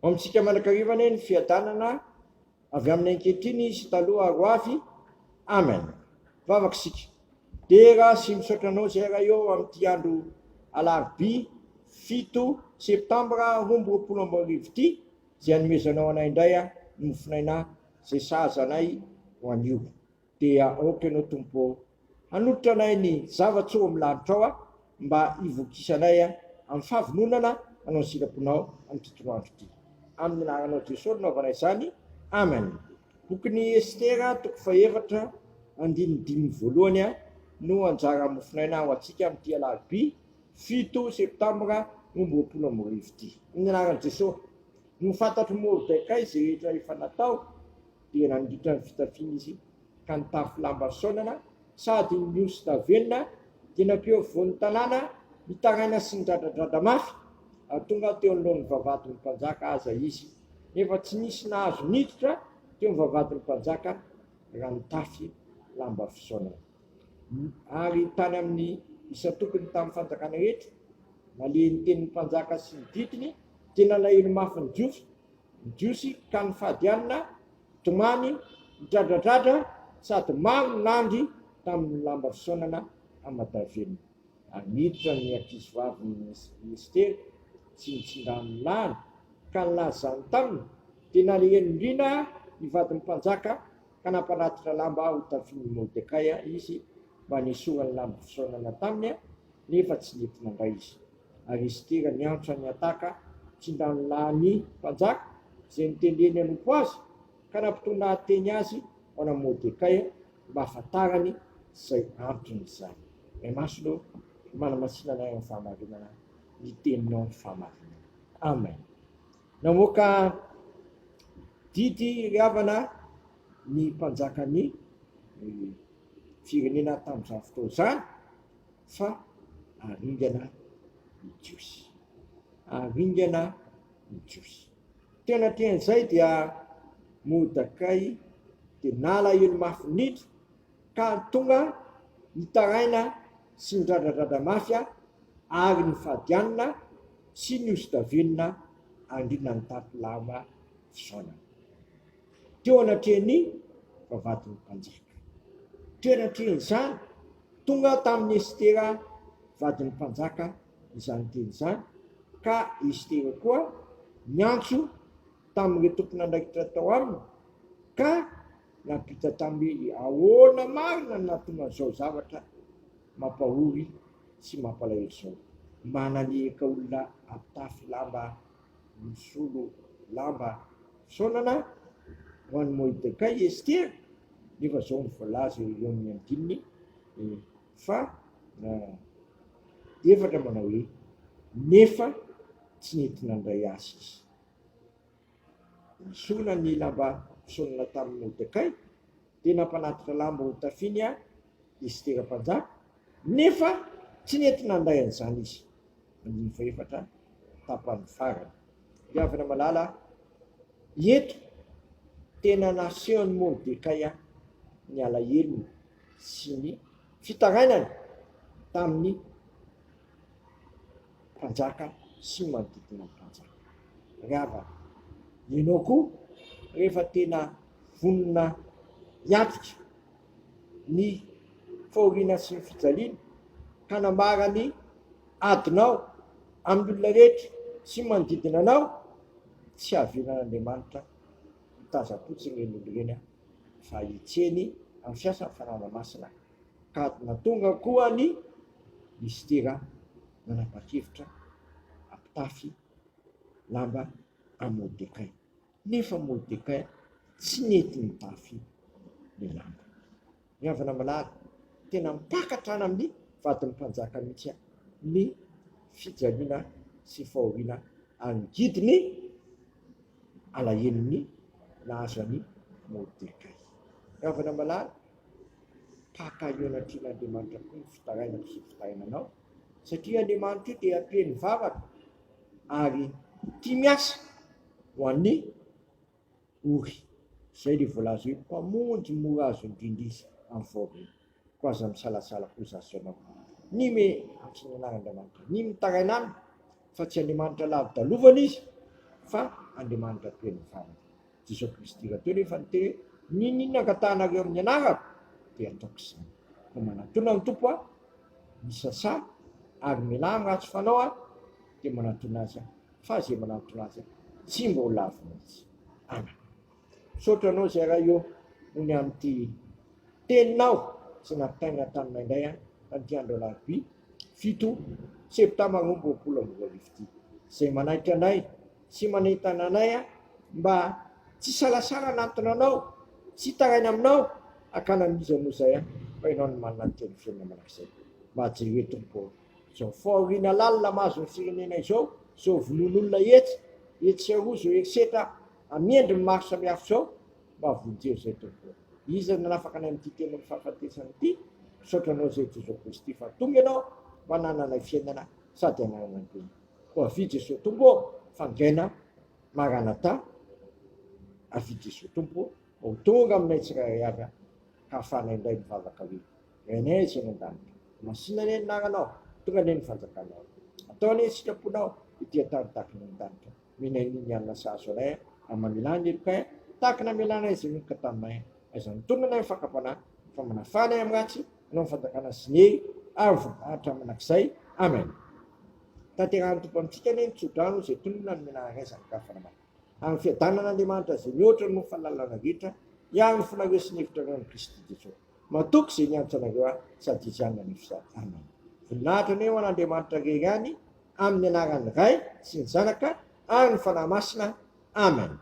Amintsika manankarivana ny fiadanana avy amin'ny ankehitriny sy taloha aro avy. Amen. Vavaka sika. Dera sy misaotra anao zay raha eo amin'ity andro alarobia 7 septambra 2024 ity, zay anomezanao anay indray ny mofinaina zay sahaza anay ho anio. Dia aoka ianao tompo hanolotra anay ny zavatsoa milanitra ao mba hivokisanay amin'ny fahavononana anao silaponao amin'ny tontolo andro ity. Amin'ny anaranao Jesosy naovanay izany. Amen. Bokin'ny Estera 2:4-5 no anjara mofinaina ho antsika amin'ity alarobia 7 septambra 2024 ity. Amin'ny anaran'i Jesosy. No fantatro Mordekay izay rehetra efa natao dia nandritra ny fitafiana izy ka nitafy lamba saonana sady niosy davenina dia nampeo voan'ny tanàna mitaraina sy ny dradradrada mafy. Tonga teo anoloan'ny vavahadin'ny mpanjaka aza izy, nefa tsy nisy nahazo niditra teo amin'ny vavahadin'ny mpanjaka raha nitafy lamba fisaonana. Ary tany amin'ny isatokony tamin'ny fanjakana rehetra, nalehin'ny tenin'ny mpanjaka sy ny didiny, dia nalahelo mafy ny jiosy ka ny fahadianana tomany nidradradradra sady maro nandy tamin'ny lamba fisaonana amadavenina. Ary niditra ny ankizivavy ny Estera sy nitsindrany lany ka nilazany taminy, dia nalehen'ny indrina ny vadin'ny mpanjaka ka namparatitra lamba ho tafian'ny Mordekay izy mba nisorany lamba fisaonana taminy, nefa tsy nety nandray izy. Ary Estera niantra ny ataka tsindrany lany mpanjaka izay nitendreny anompo azy ka nampitona ateny azy ho ana Mordekay mba ahafantarany izay antony izany. Maso manamasinana amin'ny fahamarinana ny teninao ny fahamarinana. Amen. Namoaka didy riavana ny mpanjakany firenena tamin'izany fotoana izany fa aringana ny jiosy. Aringana ny jiosy. Tena ten'izay dia Mordekay dia nalahelo mafy niditra ka tonga nitaraina sy ny dradradrada mafy ary ny fahadianana sy ny osy-davenina andrina ny tapy lamba fisaonana. Teo anatreny vavahadin'ny mpanjaka. Teo anatreny izany tonga tamin'ny Estera vadin'ny mpanjaka izany teny izany, ka Estera koa niantso tamin'ireo tompon'andraikitra tao aminy ka napita tamin'ny ahoana marina natonga izao zavatra mampahory sy mampalahelo izao. Mananieka olona ampitafy lamba misolo lamba fisaonana ho an'ny Mordekay Estera, nefa izao mivolaza eo amin'ny andininy fa efatra manao hoe nefa tsy nety nandray azy izy. Nisorona ny lamba fisaonana tamin'ny Mordekay dia nampanatitra lamba ho tafiany Estera mpanjaka, nefa tsy nety nandray an'izany izy. Andiny faefatra tapany farany. Riavana malala, eto tena nasehon'ny Mordekay ny alahelo sy ny fitarainany tamin'ny mpanjaka sy ny manodidina ny mpanjaka. Riavana, ianao koa rehefa tena vonona hiatrika ny fahoriana sy ny fijaliana ka nambara ny adinao amin'ny olona rehetra sy manodidina anao, tsy hahaviran'Andriamanitra hitazapotsiny ireny olo ireny fa hitseny amin'ny fiasan'ny fanana masina. Ka natonga koa ny Estera nanapa-kevitra ampitafy lamba amin'ny Mordekay, nefa Mordekay tsy nety nitafy ny lamba. Riavana malala, tena mipakatra any amin'ny vadin'ny mpanjaka mihitsy ny fijaliana sy fahoriana ary gidiny alahen'ny nahazo any Mordekay. Riavana malala, paka io anatrian'Andriamanitra koa ny fitarainako sy fitarainanao, satria Andriamanitra io dia ampeny vavaka ary tia miasa ho an'ny ory. Izay dia voalaza hoe mpamonjy mora azo indrindra izy amin'ny vaoviny. Ko aza misalasala kosa azo ianao. Ny me antsinan'Andriamanitra, ny mitaraina aminy fa tsy Andriamanitra lavi-dalovana izy fa Andriamanitra toy ny farany. Jesosy Kristy toy rehefa niteny ninona katanareo amin'ny anarako dia ataoko izany. Fa manatona ny tompo misasa ary milamy ratsy fanao dia manatona azy fa zay manatona azy tsy mba ho lavo mihitsy. Amen. Misaotra anao zay raha io noho ny amin'ity teninao sy nampitaina taminay indray tamin'ity andro alarobia 7 septambra 2020 zay manaitra anay sy manentana anay mba tsy salasala anatona anao, tsy taraina aminao akana mizano zay fa ianao ny manana ny teny fiainana manak'izay. Mba tsy hoe tompo zao fahoriana lalina mahazo ny firenena izao, zao vonon'olona etsy sy aroa zao erisetra amiendry ny maro samihafa zao, mba vonjeo zay tompo. Iza nanafaka anay amin'ity teny amin'ny fahafatesana ity, misaotra anao zay Jesosy Kristy fa tonga ianao manana anay fiainana sady ananana ny teny. Ko avy Jesosy tompo fangaina maranata, avy Jesosy tompo ho tonga aminay tsirairay avy hahafahanay indray mivavaka hoe renay izay nan-danitra masina ny anaranao tonga ny fanjakanao ataony sitraponao itia tany tahaka ny an-danitra minay niny anina sahazo anay amamilany elokay tahaka na milana izay mioka taminay aizany tonga nay mifakapana fa manafanay amin'ny ratsy anao mifanjakana sinery ary voninahitra manak'izay. Amen. Tanterahany tompo amintsika ny tsodrano zay tonona ny menarana izany kafanamay amin'ny fiadanan'Andriamanitra zay mihoatra no fahalalana rehetra ihany finareo sy ny hevitra ny Kristy Jesosy matoky zay niantso anareo sady izy ny fisary. Amen. Voninahitra ny eo an'Andriamanitra rery any amin'ny anaran'ny Ray sy ny Zanaka ary ny fanahy masina. Amen.